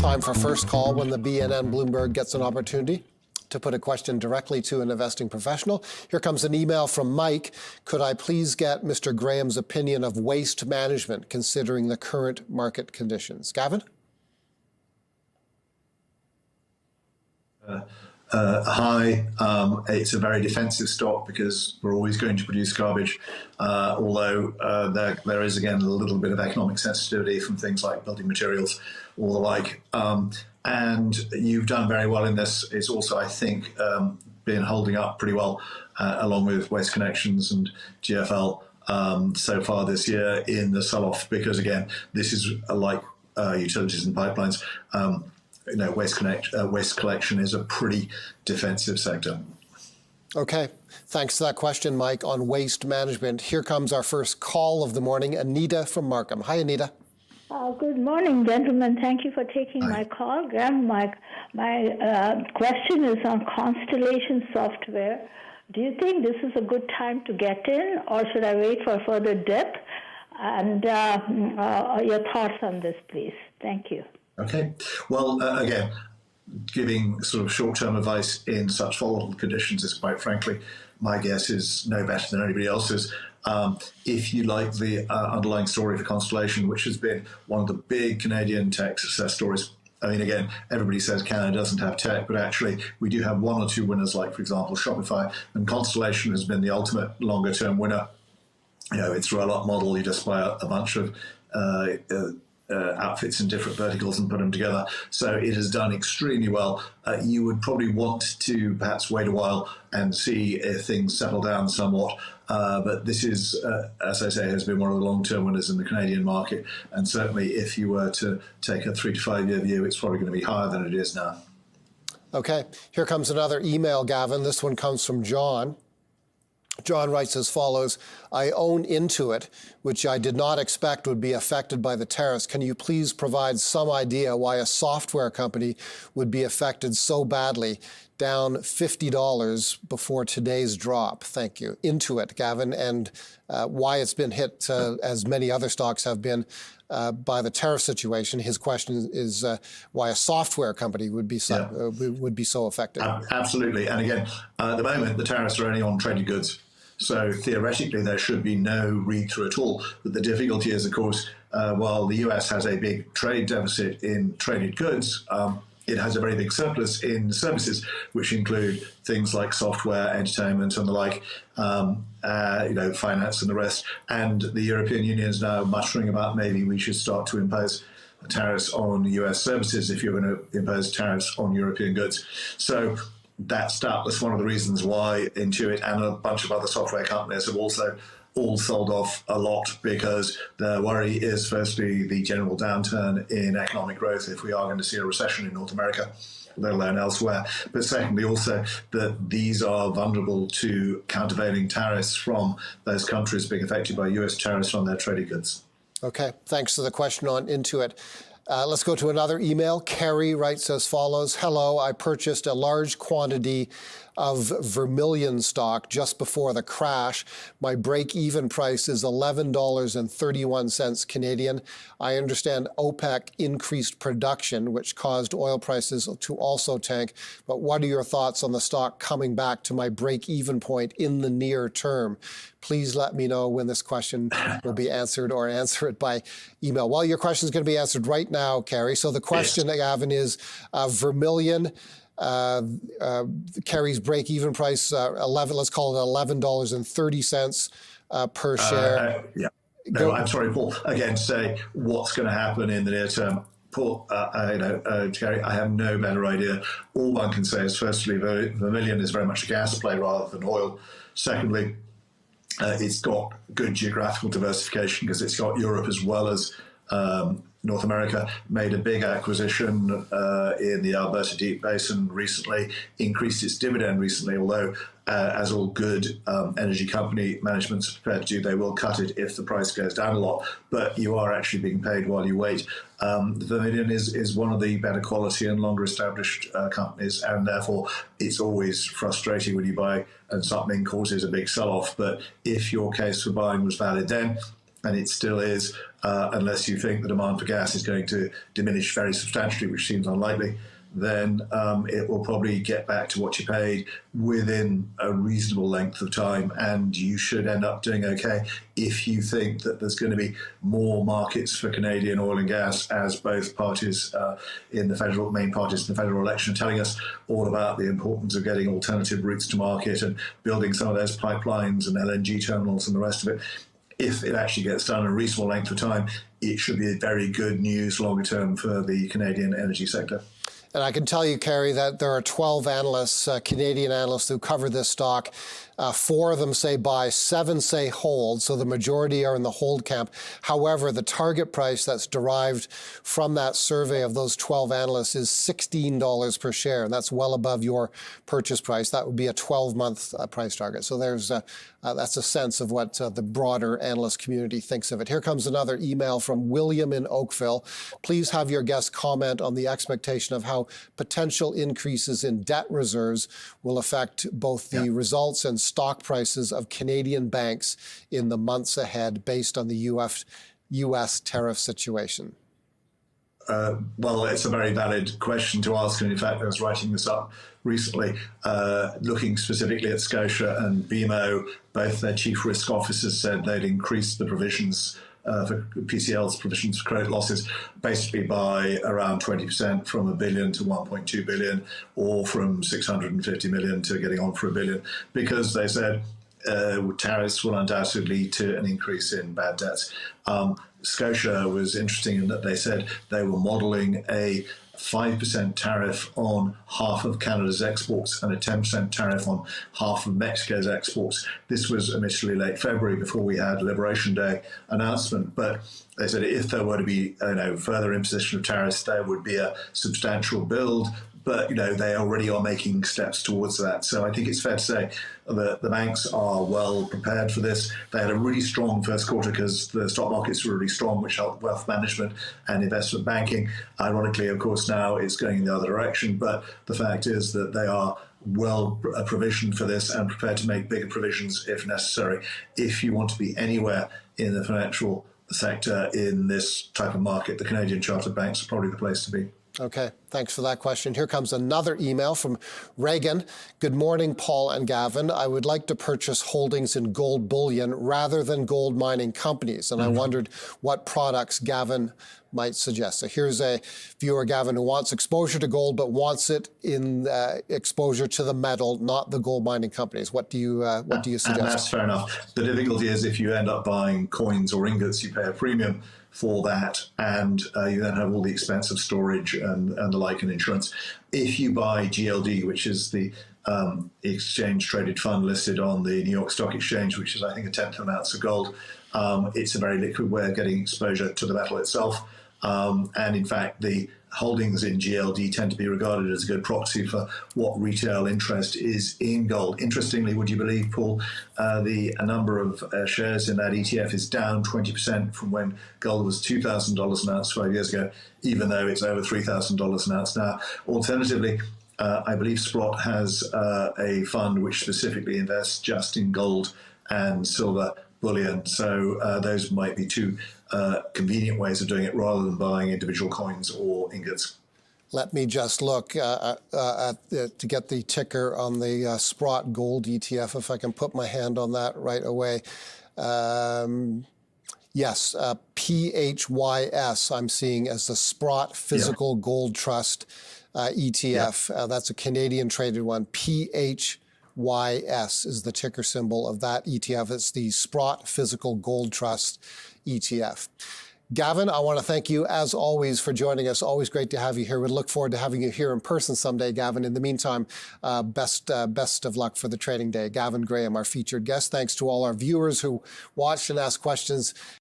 time for first call when the BNN Bloomberg gets an opportunity to put a question directly to an investing professional. Here comes an email from Mike. Could I please get Mr. Graham's opinion of waste management considering the current market conditions? Gavin? Hi. It's a very defensive stock because we're always going to produce garbage, although there is, again, a little bit of economic sensitivity from things like building materials or the like. And you've done very well in this. It's also, I think, been holding up pretty well, along with Waste Connections and GFL so far this year in the sell-off, because, again, this is like utilities and pipelines. Waste collection is a pretty defensive sector. Okay. Thanks for that question, Mike, on waste management. Here comes our first call of the morning, Anita from Markham. Hi, Anita. Good morning, gentlemen. Thank you for taking my call. Graham, my question is on Constellation Software. Do you think this is a good time to get in, or should I wait for a further dip? And your thoughts on this, please. Thank you. Okay. Well, again, giving sort of short-term advice in such volatile conditions is, quite frankly, my guess is no better than anybody else's. If you like the underlying story for Constellation, which has been one of the big Canadian tech success stories. I mean, again, everybody says Canada doesn't have tech, but actually we do have one or two winners, like, for example, Shopify, and Constellation has been the ultimate longer-term winner. It's a roll-up model. You just buy a bunch of outfits in different verticals and put them together. So it has done extremely well. You would probably want to perhaps wait a while and see if things settle down somewhat. But this is, as I say, has been one of the long-term winners in the Canadian market. And certainly if you were to take a 3 to 5 year view, it's probably going to be higher than it is now. Okay. Here comes another email, Gavin. This one comes from John. John writes as follows: I own Intuit, which I did not expect would be affected by the tariffs. Can you please provide some idea why a software company would be affected so badly, down $50 before today's drop? Thank you. Intuit, Gavin, and why it's been hit, as many other stocks have been, by the tariff situation. His question is why a software company would be so affected. Absolutely. And again, at the moment, the tariffs are only on traded goods. So theoretically, there should be no read-through at all. But the difficulty is, of course, while the US has a big trade deficit in traded goods, it has a very big surplus in services, which include things like software, entertainment, and the like, finance and the rest. And the European Union is now muttering about maybe we should start to impose tariffs on US services if you're going to impose tariffs on European goods. So that's doubtless one of the reasons why Intuit and a bunch of other software companies have also all sold off a lot, because the worry is, firstly, the general downturn in economic growth if we are going to see a recession in North America, let alone elsewhere. But secondly, also that these are vulnerable to countervailing tariffs from those countries being affected by US tariffs on their traded goods. Okay, thanks for the question on Intuit. Let's go to another email. Carrie writes as follows: hello, I purchased a large quantity of Vermilion stock just before the crash. My break-even price is $11.31 Canadian. I understand OPEC increased production, which caused oil prices to also tank. But what are your thoughts on the stock coming back to my break-even point in the near term? Please let me know when this question will be answered, or answer it by email. Well, your question is going to be answered right now, Carrie. So the question, Gavin, is Vermilion. Carrie's break-even price, let's call it $11.30 per share. I'm sorry, Paul. Again, say what's going to happen in the near term. Paul, Carrie, I have no better idea. All one can say is, firstly, Vermilion is very much a gas play rather than oil. Secondly, it's got good geographical diversification because it's got Europe as well as North America. Made a big acquisition in the Alberta Deep Basin recently, increased its dividend recently, although as all good energy company managements are prepared to do, they will cut it if the price goes down a lot. But you are actually being paid while you wait. Vermilion is one of the better quality and longer established companies, and therefore it's always frustrating when you buy and something causes a big sell-off. But if your case for buying was valid then, and it still is, unless you think the demand for gas is going to diminish very substantially, which seems unlikely, then it will probably get back to what you paid within a reasonable length of time, and you should end up doing okay if you think that there's going to be more markets for Canadian oil and gas, as both parties in the main parties in the federal election are telling us all about the importance of getting alternative routes to market and building some of those pipelines and LNG terminals and the rest of it. If it actually gets done in a reasonable length of time, it should be very good news longer term for the Canadian energy sector. And I can tell you, Kerry, that there are 12 analysts, Canadian analysts, who cover this stock. 4 of them say buy, 7 say hold, so the majority are in the hold camp. However, the target price that's derived from that survey of those 12 analysts is $16 per share, and that's well above your purchase price. That would be a 12-month price target. So there's that's a sense of what the broader analyst community thinks of it. Here comes another email from William in Oakville. Please have your guest comment on the expectation of how potential increases in debt reserves will affect both the results and stock prices of Canadian banks in the months ahead based on the U.S. tariff situation. Well, it's a very valid question to ask, and in fact, I was writing this up recently, looking specifically at Scotia and BMO. Both their chief risk officers said they'd increased the provisions for PCL's provisions for credit losses basically by around 20%, from $1 billion to $1.2 billion, or from $650 million to getting on for $1 billion, because they said tariffs will undoubtedly lead to an increase in bad debts. Scotia was interesting in that they said they were modelling a 5% tariff on half of Canada's exports and a 10% tariff on half of Mexico's exports. This was admittedly late February, before we had Liberation Day announcement, but they said if there were to be further imposition of tariffs, there would be a substantial build. But they already are making steps towards that. So I think it's fair to say that the banks are well prepared for this. They had a really strong first quarter because the stock markets were really strong, which helped wealth management and investment banking. Ironically, of course, now it's going in the other direction. But the fact is that they are well provisioned for this and prepared to make bigger provisions if necessary. If you want to be anywhere in the financial sector in this type of market, the Canadian chartered banks are probably the place to be. Okay, thanks for that question. Here comes another email from Reagan. Good morning, Paul and Gavin. I would like to purchase holdings in gold bullion rather than gold mining companies. And I wondered what products Gavin might suggest. So here's a viewer, Gavin, who wants exposure to gold, but wants it in exposure to the metal, not the gold mining companies. What do you suggest? And that's fair enough. The difficulty is if you end up buying coins or ingots, you pay a premium for that, and you then have all the expense of storage and the like, and insurance. If you buy GLD, which is the exchange-traded fund listed on the New York Stock Exchange, which is, I think, a tenth of an ounce of gold, it's a very liquid way of getting exposure to the metal itself. And in fact, the holdings in GLD tend to be regarded as a good proxy for what retail interest is in gold. Interestingly, would you believe, Paul, the number of shares in that ETF is down 20% from when gold was $2,000 an ounce 5 years ago, even though it's over $3,000 an ounce now. Alternatively, I believe Sprott has a fund which specifically invests just in gold and silver bullion. So those might be two convenient ways of doing it rather than buying individual coins or ingots. Let me just look to get the ticker on the Sprott Gold ETF, if I can put my hand on that right away. Yes, PHYS I'm seeing as the Sprott Physical Gold Trust ETF. That's a Canadian traded one. PHYS is the ticker symbol of that ETF. It's the Sprott Physical Gold Trust ETF. Gavin, I want to thank you, as always, for joining us. Always great to have you here. We look forward to having you here in person someday, Gavin. In the meantime, best of luck for the trading day. Gavin Graham, our featured guest. Thanks to all our viewers who watched and asked questions.